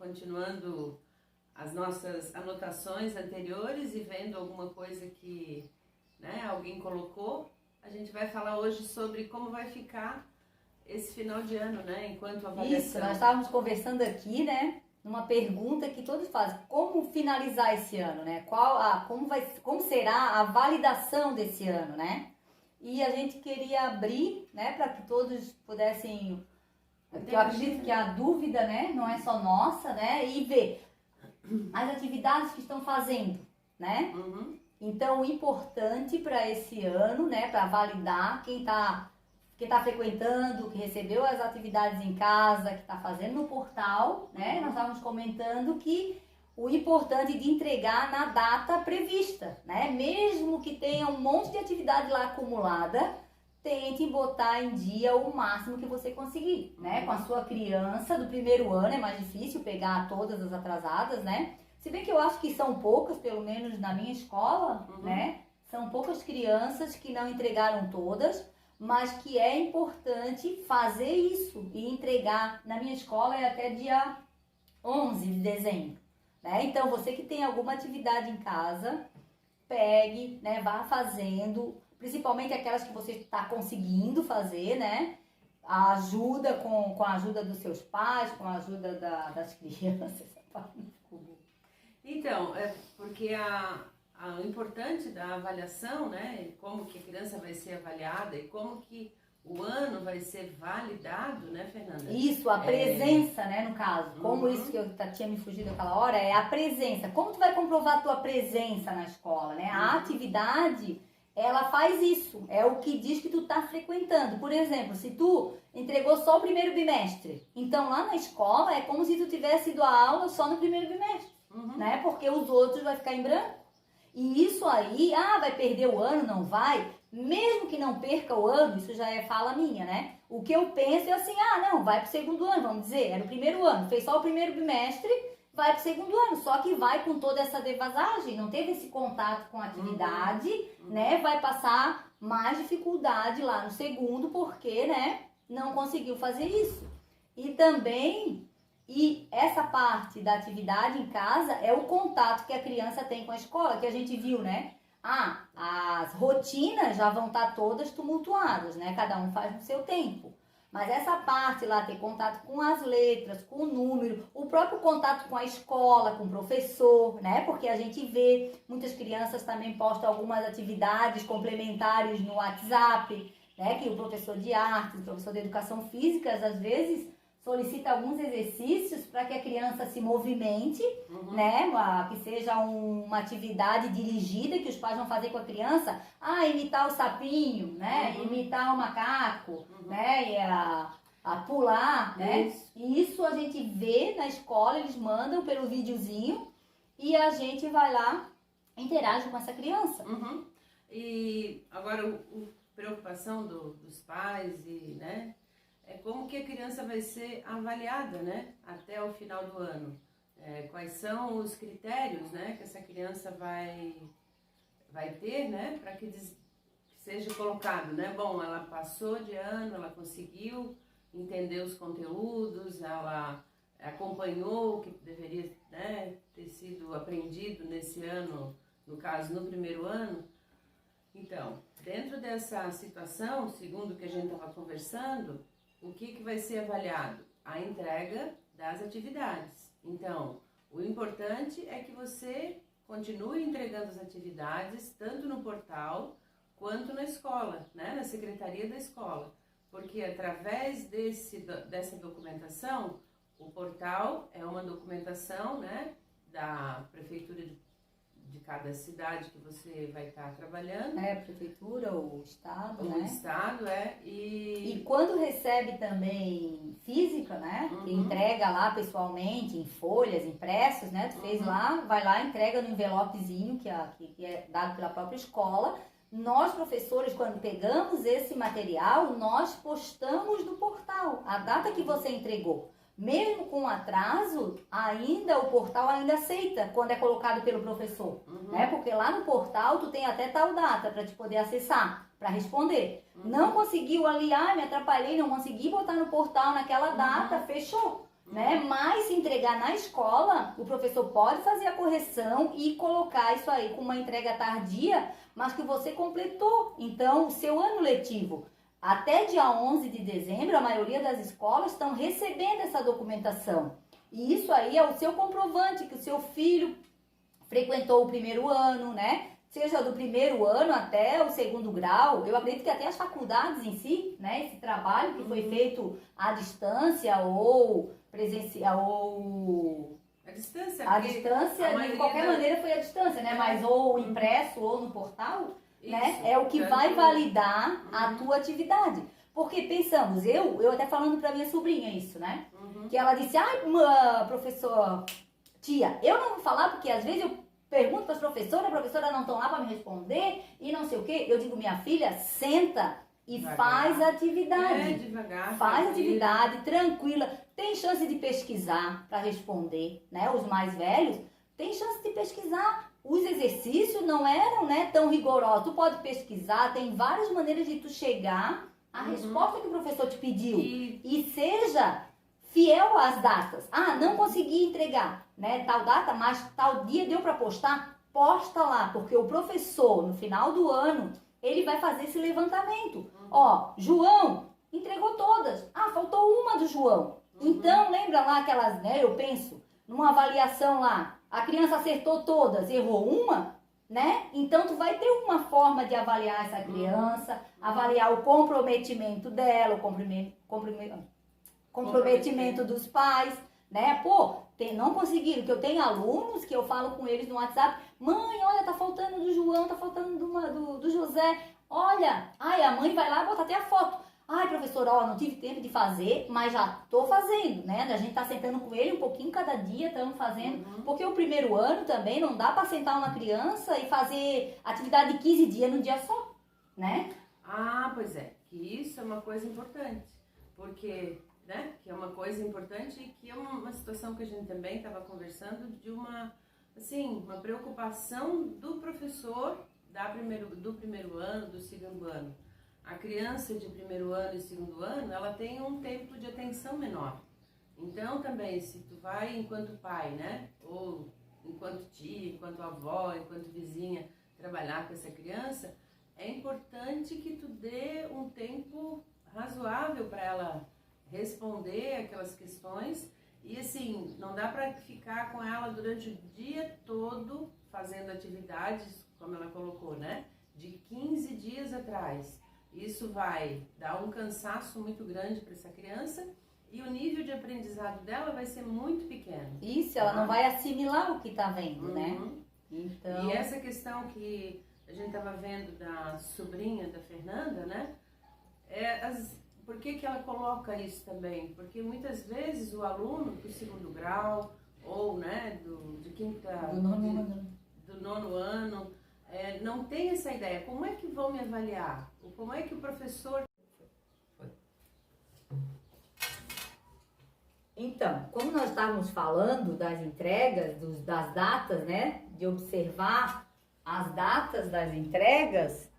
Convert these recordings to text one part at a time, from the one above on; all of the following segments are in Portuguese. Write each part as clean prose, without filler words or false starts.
continuando as nossas anotações anteriores e vendo alguma coisa que, né, alguém colocou, a gente vai falar hoje sobre como vai ficar esse final de ano, né, enquanto avaliação. Isso, nós estávamos conversando aqui, né, numa pergunta que todos fazem, como finalizar esse ano, né, como será a validação desse ano, né, e a gente queria abrir, né, para que todos pudessem, porque eu acredito que a dúvida, né, não é só nossa, né, e ver as atividades que estão fazendo, né, Então o importante para esse ano, né, para validar quem tá frequentando, que recebeu as atividades em casa, que está fazendo no portal, né? Nós estávamos comentando que o importante de entregar na data prevista, né? Mesmo que tenha um monte de atividade lá acumulada, tente botar em dia o máximo que você conseguir, né? Com a sua criança do primeiro ano é mais difícil pegar todas as atrasadas, né? Se bem que eu acho que são poucas, pelo menos na minha escola, né? São poucas crianças que não entregaram todas, mas que é importante fazer isso e entregar. Na minha escola é até dia 11 de dezembro, né? Então, você que tem alguma atividade em casa, pegue, né? Vá fazendo, principalmente aquelas que você está conseguindo fazer, né? Ajuda com a ajuda dos seus pais, com a ajuda das crianças. Então, é porque o importante da avaliação, né, como que a criança vai ser avaliada e como que o ano vai ser validado, né, Fernanda? Isso, a presença, né, no caso. Como isso que eu tinha me fugido aquela hora, é a presença. Como tu vai comprovar a tua presença na escola, né? A atividade, ela faz isso. É o que diz que tu tá frequentando. Por exemplo, se tu entregou só o primeiro bimestre, então lá na escola é como se tu tivesse ido à aula só no primeiro bimestre, né? Porque os outros vai ficar em branco. E isso aí, vai perder o ano, não vai? Mesmo que não perca o ano, isso já é fala minha, né? O que eu penso é assim, não, vai pro segundo ano, vamos dizer, era o primeiro ano, fez só o primeiro bimestre, vai pro segundo ano, só que vai com toda essa defasagem, não teve esse contato com a atividade, né? Vai passar mais dificuldade lá no segundo, porque, né, não conseguiu fazer isso. E também... E essa parte da atividade em casa é o contato que a criança tem com a escola, que a gente viu, né? As rotinas já vão estar todas tumultuadas, né? Cada um faz no seu tempo. Mas essa parte lá, ter contato com as letras, com o número, o próprio contato com a escola, com o professor, né? Porque a gente vê, muitas crianças também postam algumas atividades complementares no WhatsApp, né? Que o professor de artes, o professor de educação física, às vezes... solicita alguns exercícios para que a criança se movimente, né? Que seja uma atividade dirigida que os pais vão fazer com a criança. Imitar o sapinho, né? Imitar o macaco, né? E a pular, né? E isso a gente vê na escola, eles mandam pelo videozinho e a gente vai lá e interage com essa criança. E agora, preocupação dos pais e, né? É como que a criança vai ser avaliada, né, até o final do ano. Quais são os critérios, né, que essa criança vai ter, né, para que seja colocado, né? Bom, ela passou de ano, ela conseguiu entender os conteúdos, ela acompanhou o que deveria, né, ter sido aprendido nesse ano, no caso, no primeiro ano. Então, dentro dessa situação, segundo o que a gente estava conversando, o que vai ser avaliado? A entrega das atividades. Então, o importante é que você continue entregando as atividades, tanto no portal quanto na escola, né? Na secretaria da escola. Porque através dessa documentação, o portal é uma documentação, né, da prefeitura de cada cidade que você vai estar trabalhando. A prefeitura, o estado, né? O estado, E quando recebe também física, né? Que entrega lá pessoalmente, em folhas, impressos, né? Tu fez lá, vai lá, entrega no envelopezinho que é dado pela própria escola. Nós, professores, quando pegamos esse material, nós postamos no portal a data que você entregou. Mesmo com atraso, ainda o portal ainda aceita quando é colocado pelo professor, né? Porque lá no portal tu tem até tal data para te poder acessar, para responder. Não conseguiu ali, me atrapalhei, não consegui botar no portal naquela data, fechou. né? Mas se entregar na escola, o professor pode fazer a correção e colocar isso aí com uma entrega tardia, mas que você completou. Então, o seu ano letivo, até dia 11 de dezembro, a maioria das escolas estão recebendo essa documentação. E isso aí é o seu comprovante que o seu filho frequentou o primeiro ano, né? Seja do primeiro ano até o segundo grau. Eu acredito que até as faculdades em si, né? Esse trabalho que foi feito à distância ou presencial ou... A distância, de qualquer maneira foi à distância, né? Mas ou impresso ou no portal, isso, né? É o que vai validar a tua atividade. Porque pensamos, eu até falando pra minha sobrinha isso, né? Que ela disse, ai, professor, tia, eu não vou falar porque às vezes eu pergunto para as professoras, a professora não estão lá para me responder e não sei o quê. Eu digo, minha filha, senta e devagar. Faz a atividade. Devagar. Faz atividade, tranquila. Tem chance de pesquisar para responder, né? Os mais velhos, tem chance de pesquisar. Os exercícios não eram, né, tão rigorosos. Tu pode pesquisar, tem várias maneiras de tu chegar à resposta que o professor te pediu. E seja fiel às datas. Ah, não consegui entregar, né, tal data, mas tal dia deu para postar? Posta lá, porque o professor, no final do ano, ele vai fazer esse levantamento. Ó, João entregou todas. Ah, faltou uma do João. Então, lembra lá aquelas, né, eu penso, numa avaliação lá, a criança acertou todas, errou uma, né? Então, tu vai ter uma forma de avaliar essa criança, avaliar o comprometimento dela, o comprometimento dos pais, né? Pô, não conseguiram, que eu tenho alunos que eu falo com eles no WhatsApp, mãe, olha, tá faltando do João, tá faltando do José, olha, ai, a mãe vai lá e bota até a foto. Ai, professora, ó, não tive tempo de fazer, mas já tô fazendo, né? A gente tá sentando com ele um pouquinho cada dia, estamos fazendo, porque o primeiro ano também não dá para sentar uma criança e fazer atividade de 15 dias num dia só, né? Ah, pois é, que isso é uma coisa importante, porque... né? Que é uma coisa importante e que é uma situação que a gente também estava conversando de uma preocupação do professor do primeiro ano, do segundo ano. A criança de primeiro ano e segundo ano, ela tem um tempo de atenção menor. Então também, se tu vai enquanto pai, né? Ou enquanto tia, enquanto avó, enquanto vizinha, trabalhar com essa criança, é importante que tu dê um tempo razoável para ela responder aquelas questões e assim, não dá para ficar com ela durante o dia todo fazendo atividades, como ela colocou, né? De 15 dias atrás. Isso vai dar um cansaço muito grande para essa criança e o nível de aprendizado dela vai ser muito pequeno. Isso, ela não vai assimilar o que tá vendo, né? Então... E essa questão que a gente tava vendo da sobrinha da Fernanda, né? Por que ela coloca isso também? Porque muitas vezes o aluno do segundo grau ou, né, do nono ano não tem essa ideia. Como é que vão me avaliar? Como é que o professor... Então, como nós estávamos falando das entregas, das datas, né, de observar as datas das entregas,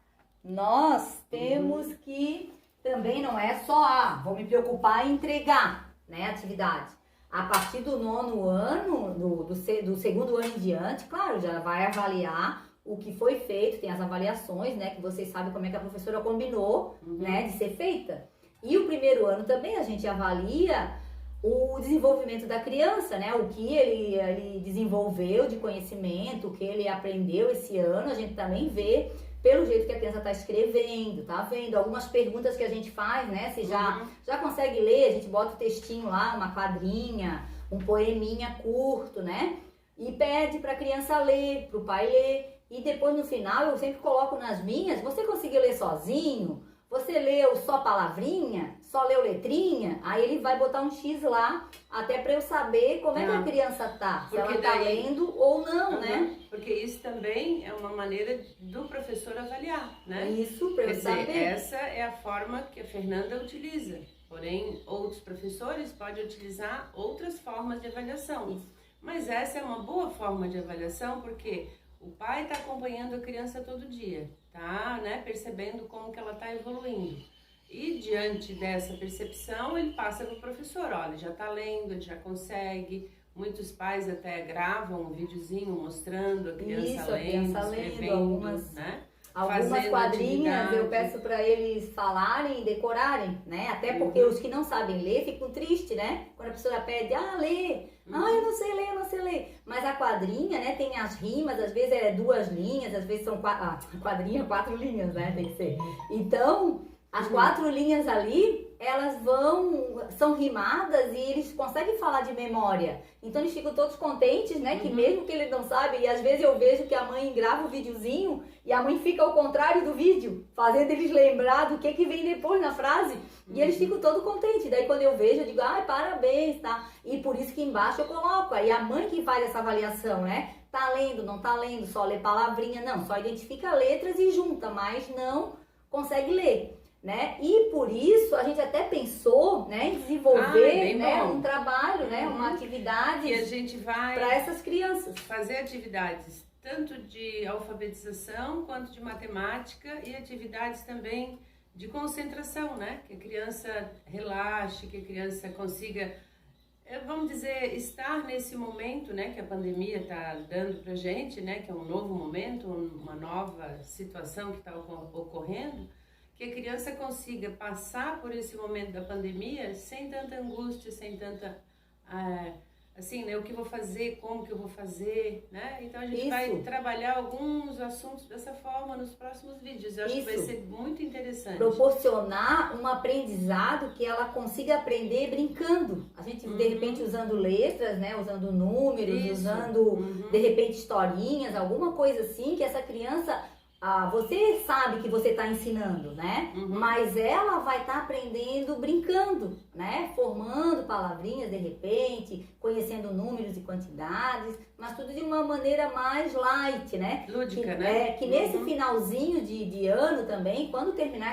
nós temos que... Também não é só, vou me preocupar em entregar, né, a atividade. A partir do nono ano, do segundo ano em diante, claro, já vai avaliar o que foi feito, tem as avaliações, né, que vocês sabem como é que a professora combinou, né, de ser feita. E o primeiro ano também a gente avalia o desenvolvimento da criança, né, o que ele desenvolveu de conhecimento, o que ele aprendeu esse ano, a gente também vê pelo jeito que a criança está escrevendo, tá vendo? Algumas perguntas que a gente faz, né? Se já consegue ler, a gente bota o textinho lá, uma quadrinha, um poeminha curto, né? E pede para a criança ler, para o pai ler. E depois no final eu sempre coloco nas minhas, você conseguiu ler sozinho? Você leu só palavrinha? Só leu letrinha? Aí ele vai botar um X lá, até para eu saber como é que a criança tá. Se ela tá lendo ou não, né? Porque isso também é uma maneira do professor avaliar, né? Isso, para eu saber. Essa é a forma que a Fernanda utiliza. Porém, outros professores podem utilizar outras formas de avaliação. Isso. Mas essa é uma boa forma de avaliação porque o pai está acompanhando a criança todo dia, tá, né? Percebendo como que ela está evoluindo. E diante dessa percepção, ele passa para o professor, olha, já está lendo, ele já consegue. Muitos pais até gravam um videozinho mostrando a criança escrevendo, algumas, né? Algumas quadrinhas eu peço para eles falarem e decorarem, né? Até porque os que não sabem ler ficam tristes, né? Quando a pessoa pede, lê. Eu não sei ler, eu não sei ler. Mas a quadrinha, né, tem as rimas, às vezes é 2 linhas, às vezes são quadrinha 4 linhas, né? Tem que ser. Então, as 4 linhas ali, elas são rimadas e eles conseguem falar de memória. Então eles ficam todos contentes, né? Que mesmo que eles não sabem, e às vezes eu vejo que a mãe grava o videozinho e a mãe fica ao contrário do vídeo, fazendo eles lembrar do que vem depois na frase. E eles ficam todos contentes. Daí quando eu vejo, eu digo, parabéns, tá? E por isso que embaixo eu coloco. Aí a mãe que faz essa avaliação, né? Tá lendo, não tá lendo, só lê palavrinha. Não, só identifica letras e junta, mas não consegue ler. Né? E por isso a gente até pensou, né, em desenvolver, né, um trabalho, né, uma atividade que a gente vai para essas crianças fazer atividades tanto de alfabetização quanto de matemática e atividades também de concentração, né, que a criança relaxe, que a criança consiga, vamos dizer, estar nesse momento, né, que a pandemia está dando pra gente, né, que é um novo momento, uma nova situação que está ocorrendo. Que a criança consiga passar por esse momento da pandemia sem tanta angústia, sem tanta, assim, né, o que vou fazer, como que eu vou fazer, né? Então a gente vai trabalhar alguns assuntos dessa forma nos próximos vídeos. Eu acho que vai ser muito interessante. Proporcionar um aprendizado que ela consiga aprender brincando. A gente, de repente, usando letras, né, usando números, usando, de repente, historinhas, alguma coisa assim, que essa criança... você sabe que você está ensinando, né? Mas ela vai estar aprendendo brincando, né? Formando palavrinhas de repente, conhecendo números e quantidades, mas tudo de uma maneira mais light, né? Lúdica, né? Que nesse finalzinho de ano também, quando terminar